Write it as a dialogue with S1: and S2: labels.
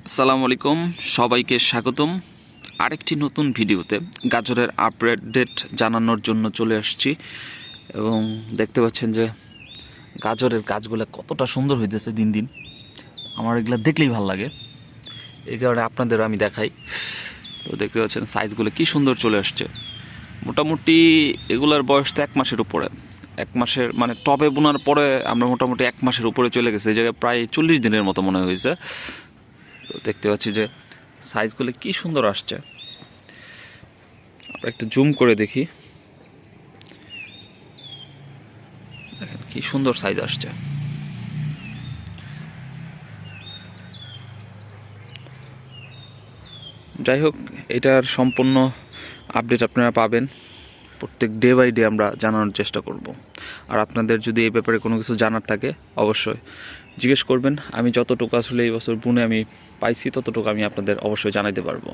S1: আসসালামু আলাইকুম, সবাইকে স্বাগতম আরেকটি নতুন ভিডিওতে। গাজরের আপডেট জানানোর জন্য চলে আসছি এবং দেখতে পাচ্ছেন যে গাজরের গাছগুলো কতটা সুন্দর হইতেছে দিন দিন। আমার এগুলো দেখলেই ভালো লাগে, এই কারণে আপনাদেরও আমি দেখাই। তো দেখতে পাচ্ছেন সাইজগুলো কি সুন্দর চলে আসছে। মোটামুটি এগুলার বয়স তো 1 মাসের উপরে। 1 মাসের মানে টবে বোনার পরে আমরা মোটামুটি 1 মাসের উপরে চলে গেছে, এই জায়গায় প্রায় 40 দিনের মতো মনে হয়েছে। তো দেখতে পাচ্ছি যে সাইজগুলো কি সুন্দর আসছে। আমরা একটু জুম করে দেখি, দেখেন কি সুন্দর সাইজ আসছে। যাই হোক, এটার সম্পূর্ণ আপডেট আপনারা পাবেন। প্রত্যেক ডে বাই ডে আমরা জানানোর চেষ্টা করব। আর আপনাদের যদি এই ব্যাপারে কোনো কিছু জানার থাকে অবশ্যই জিজ্ঞেস করবেন। আমি যতটুকু আসলে এই বছর বুনে আমি পাইছি ততটুকু আমি আপনাদের অবশ্যই জানাইতে পারবো।